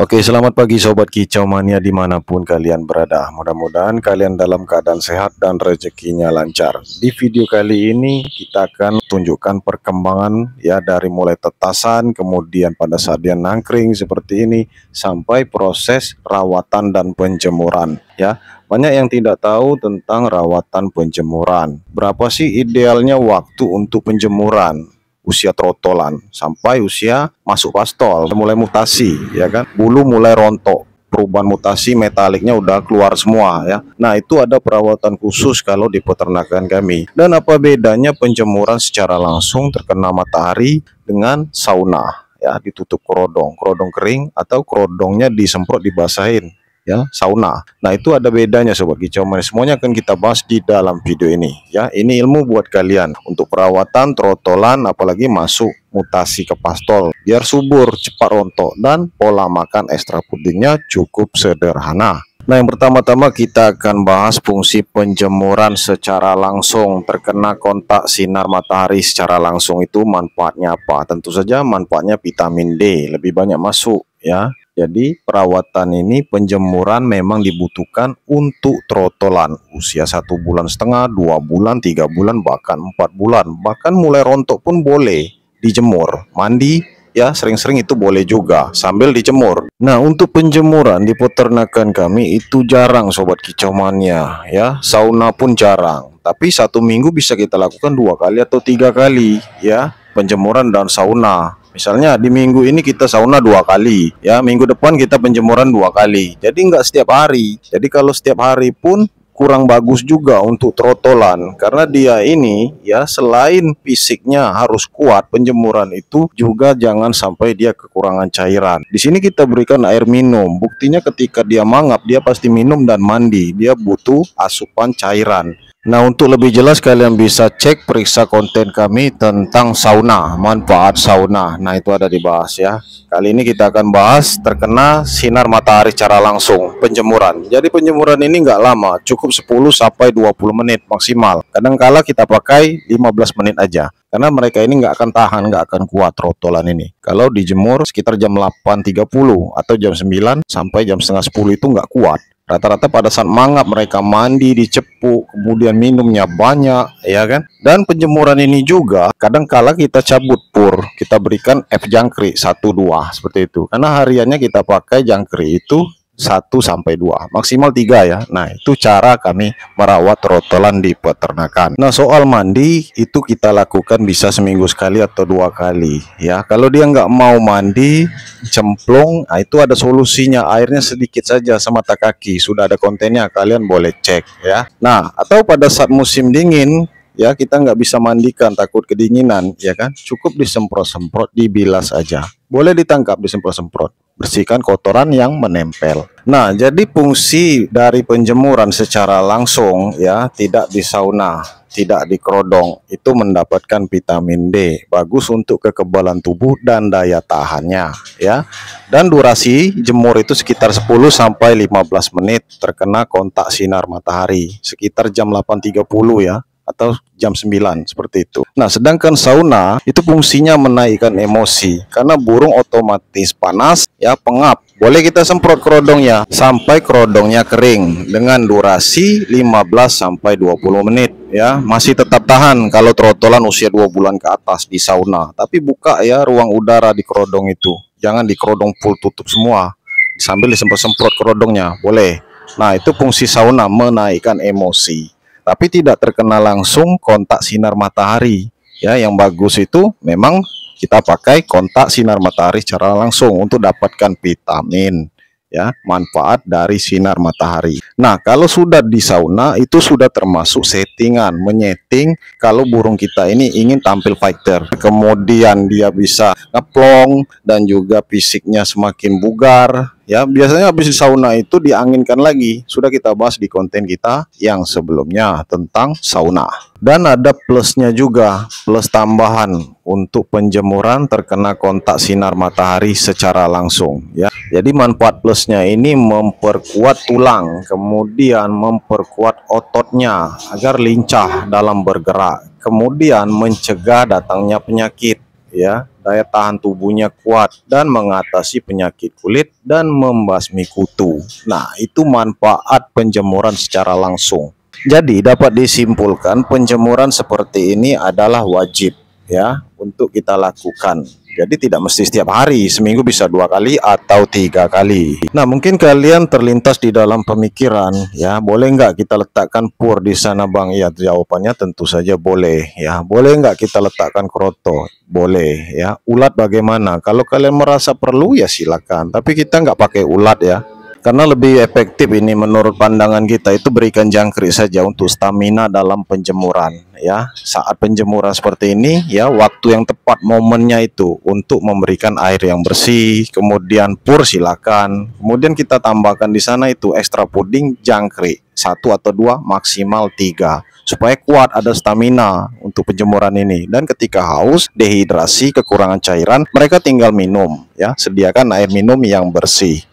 Oke, selamat pagi Sobat Kicau Mania dimanapun kalian berada. Mudah-mudahan kalian dalam keadaan sehat dan rezekinya lancar. Di video kali ini kita akan tunjukkan perkembangan ya dari mulai tetasan, kemudian pada saat dia nangkring seperti ini, sampai proses rawatan dan penjemuran ya. Banyak yang tidak tahu tentang rawatan penjemuran. Berapa sih idealnya waktu untuk penjemuran? Usia trotolan sampai usia masuk pastol, mulai mutasi ya kan, bulu mulai rontok, perubahan mutasi metaliknya udah keluar semua ya. Nah, itu ada perawatan khusus kalau di peternakan kami. Dan apa bedanya penjemuran secara langsung terkena matahari dengan sauna ya, ditutup kerodong kering atau kerodongnya disemprot dibasahin ya, sauna. Nah, itu ada bedanya Sobat Kicau Mania. Semuanya akan kita bahas di dalam video ini ya. Ini ilmu buat kalian untuk perawatan trotolan, apalagi masuk mutasi ke pastol, biar subur, cepat rontok, dan pola makan ekstra pudingnya cukup sederhana. Nah, yang pertama-tama kita akan bahas fungsi penjemuran secara langsung. Terkena kontak sinar matahari secara langsung itu manfaatnya apa? Tentu saja manfaatnya vitamin D lebih banyak masuk ya. Jadi perawatan ini, penjemuran memang dibutuhkan untuk trotolan usia 1,5 bulan, 2 bulan, 3 bulan, bahkan 4 bulan. Bahkan mulai rontok pun boleh dijemur, mandi ya, sering-sering itu boleh juga sambil dijemur. Nah, untuk penjemuran di peternakan kami itu jarang Sobat Kicau Mania ya, sauna pun jarang. Tapi satu minggu bisa kita lakukan 2 kali atau 3 kali ya, penjemuran dan sauna. Misalnya di minggu ini kita sauna 2 kali ya, minggu depan kita penjemuran 2 kali. Jadi nggak setiap hari. Jadi kalau setiap hari pun kurang bagus juga untuk trotolan, karena dia ini ya, selain fisiknya harus kuat, penjemuran itu juga jangan sampai dia kekurangan cairan. Di sini kita berikan air minum. Buktinya ketika dia mangap, dia pasti minum dan mandi. Dia butuh asupan cairan. Nah, untuk lebih jelas kalian bisa cek periksa konten kami tentang sauna, manfaat sauna. Nah, itu ada dibahas ya. Kali ini kita akan bahas terkena sinar matahari secara langsung, penjemuran. Jadi penjemuran ini nggak lama, cukup 10-20 menit maksimal. Kadang-kala kita pakai 15 menit aja, karena mereka ini nggak akan tahan, nggak akan kuat trotolan ini. Kalau dijemur sekitar jam 8.30 atau jam 9 sampai jam setengah 10 itu nggak kuat. Rata-rata pada saat mangap mereka mandi, dicepuk, kemudian minumnya banyak ya kan. Dan penjemuran ini juga kadang-kala kita cabut pur, kita berikan F jangkrik 1-2 seperti itu. Karena hariannya kita pakai jangkrik itu 1-2, maksimal 3 ya. Nah, itu cara kami merawat trotolan di peternakan. Nah, soal mandi itu kita lakukan bisa seminggu sekali atau 2 kali ya. Kalau dia nggak mau mandi, cemplung, nah itu ada solusinya, airnya sedikit saja semata kaki, sudah ada kontennya, kalian boleh cek ya. Nah, atau pada saat musim dingin ya, kita nggak bisa mandikan takut kedinginan ya kan, cukup disemprot-semprot, dibilas aja, boleh ditangkap, disemprot-semprot, bersihkan kotoran yang menempel. Nah, jadi fungsi dari penjemuran secara langsung ya, tidak di sauna, tidak di kerodong, itu mendapatkan vitamin D, bagus untuk kekebalan tubuh dan daya tahannya ya. Dan durasi jemur itu sekitar 10-15 menit terkena kontak sinar matahari, sekitar jam 8.30 ya, atau jam 9 seperti itu. Nah, sedangkan sauna itu fungsinya menaikkan emosi, karena burung otomatis panas ya, pengap. Boleh kita semprot kerodongnya sampai kerodongnya kering dengan durasi 15-20 menit ya, masih tetap tahan kalau trotolan usia 2 bulan ke atas di sauna. Tapi buka ya ruang udara di kerodong itu, jangan di kerodong full tutup semua, sambil disemprot-semprot kerodongnya boleh. Nah, itu fungsi sauna, menaikkan emosi, tapi tidak terkena langsung kontak sinar matahari ya. Yang bagus itu memang kita pakai kontak sinar matahari secara langsung untuk dapatkan vitamin ya, manfaat dari sinar matahari. Nah, kalau sudah di sauna itu sudah termasuk settingan, menyeting kalau burung kita ini ingin tampil fighter, kemudian dia bisa ngeplong dan juga fisiknya semakin bugar ya. Biasanya habis di sauna itu dianginkan lagi, sudah kita bahas di konten kita yang sebelumnya tentang sauna. Dan ada plusnya juga, plus tambahan untuk penjemuran terkena kontak sinar matahari secara langsung ya. Jadi manfaat plusnya ini memperkuat tulang, kemudian memperkuat ototnya agar lincah dalam bergerak, kemudian mencegah datangnya penyakit ya, daya tahan tubuhnya kuat, dan mengatasi penyakit kulit dan membasmi kutu. Nah, itu manfaat penjemuran secara langsung. Jadi dapat disimpulkan penjemuran seperti ini adalah wajib ya untuk kita lakukan. Jadi tidak mesti setiap hari, seminggu bisa 2 kali atau 3 kali. Nah, mungkin kalian terlintas di dalam pemikiran, ya boleh nggak kita letakkan pur di sana Bang? Ya, jawabannya tentu saja boleh. Ya, boleh nggak kita letakkan kroto? Boleh. Ya, ulat bagaimana? Kalau kalian merasa perlu ya silakan. Tapi kita nggak pakai ulat ya. Karena lebih efektif ini menurut pandangan kita itu berikan jangkrik saja untuk stamina dalam penjemuran ya. Saat penjemuran seperti ini ya, waktu yang tepat momennya itu untuk memberikan air yang bersih, kemudian pur silakan. Kemudian kita tambahkan di sana itu ekstra puding jangkrik 1 atau 2 maksimal 3 supaya kuat ada stamina untuk penjemuran ini. Dan ketika haus, dehidrasi, kekurangan cairan, mereka tinggal minum ya. Sediakan air minum yang bersih.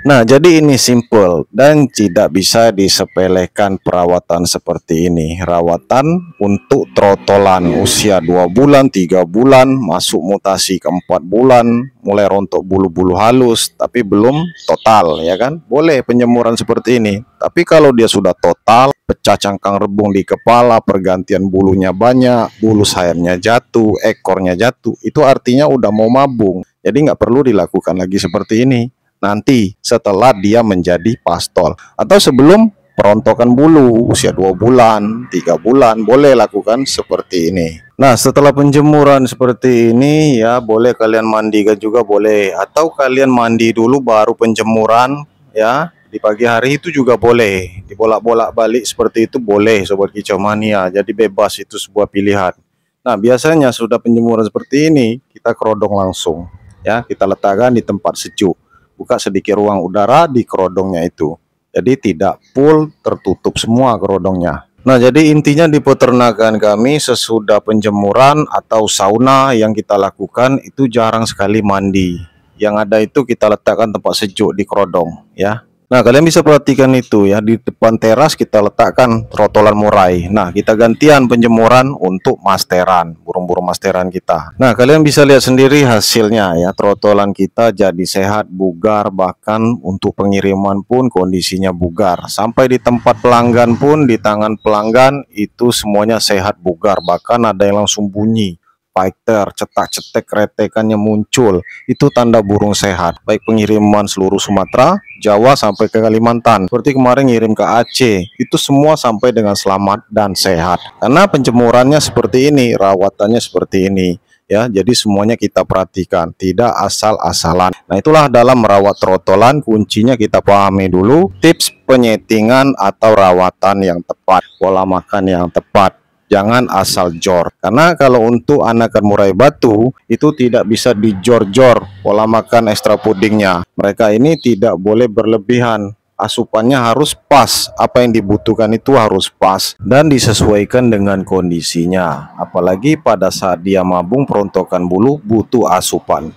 Nah, jadi ini simple dan tidak bisa disepelekan perawatan seperti ini. Rawatan untuk trotolan usia 2 bulan, 3 bulan, masuk mutasi ke 4 bulan, mulai rontok bulu-bulu halus, tapi belum total, ya kan? Boleh penjemuran seperti ini. Tapi kalau dia sudah total, pecah cangkang rebung di kepala, pergantian bulunya banyak, bulu sayapnya jatuh, ekornya jatuh, itu artinya udah mau mabung. Jadi nggak perlu dilakukan lagi seperti ini. Nanti setelah dia menjadi pastol atau sebelum perontokan bulu usia 2 bulan, 3 bulan, boleh lakukan seperti ini. Nah, setelah penjemuran seperti ini ya, boleh kalian mandikan juga boleh, atau kalian mandi dulu baru penjemuran ya. Di pagi hari itu juga boleh, dibolak-bolak balik seperti itu boleh Sobat Kicau Mania. Jadi bebas, itu sebuah pilihan. Nah, biasanya sudah penjemuran seperti ini, kita kerodong langsung ya, kita letakkan di tempat sejuk. Buka sedikit ruang udara di kerodongnya itu. Jadi tidak full tertutup semua kerodongnya. Nah, jadi intinya di peternakan kami sesudah penjemuran atau sauna yang kita lakukan itu jarang sekali mandi. Yang ada itu kita letakkan tempat sejuk di kerodong ya. Nah, kalian bisa perhatikan itu ya, di depan teras kita letakkan trotolan murai. Nah, kita gantian penjemuran untuk masteran, burung-burung masteran kita. Nah, kalian bisa lihat sendiri hasilnya ya, trotolan kita jadi sehat, bugar, bahkan untuk pengiriman pun kondisinya bugar. Sampai di tempat pelanggan pun, di tangan pelanggan itu semuanya sehat, bugar, bahkan ada yang langsung bunyi. Fighter, cetak-cetek, retekannya muncul, itu tanda burung sehat. Baik pengiriman seluruh Sumatera, Jawa sampai ke Kalimantan. Seperti kemarin ngirim ke Aceh, itu semua sampai dengan selamat dan sehat. Karena penjemurannya seperti ini, rawatannya seperti ini. Ya, jadi semuanya kita perhatikan, tidak asal-asalan. Nah, itulah dalam merawat trotolan, kuncinya kita pahami dulu tips penyetingan atau rawatan yang tepat, pola makan yang tepat. Jangan asal jor, karena kalau untuk anakan murai batu itu tidak bisa dijor-jor pola makan ekstra pudingnya. Mereka ini tidak boleh berlebihan, asupannya harus pas, apa yang dibutuhkan itu harus pas dan disesuaikan dengan kondisinya. Apalagi pada saat dia mabung perontokan bulu butuh asupan.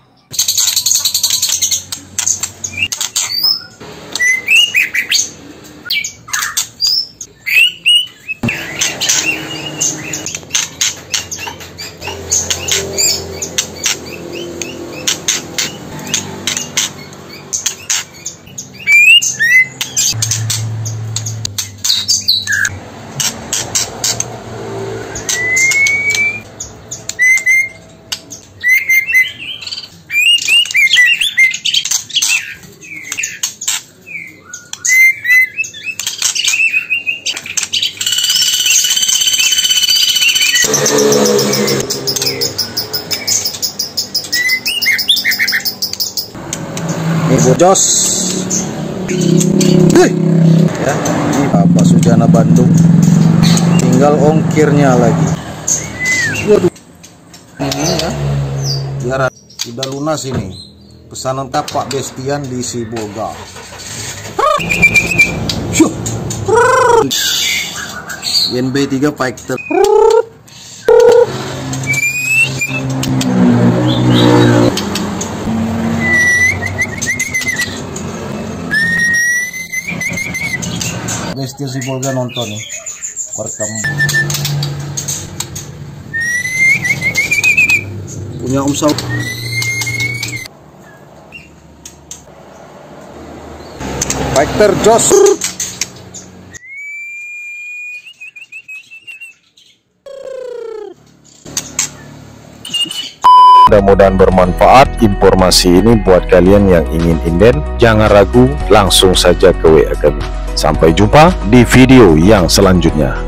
Ini bojos ya, ini Bapak Sujana Bandung, tinggal ongkirnya lagi. Waduh, ini ya biar sudah lunas ini pesanan tapak bestian di Sibolga. YNB3 Fighter. Bestian Sibolga nonton nih, merekam. punya Om Saud. Fighter Jos. Mudah-mudahan bermanfaat informasi ini buat kalian yang ingin inden. Jangan ragu, langsung saja ke WA kami. Sampai jumpa di video yang selanjutnya.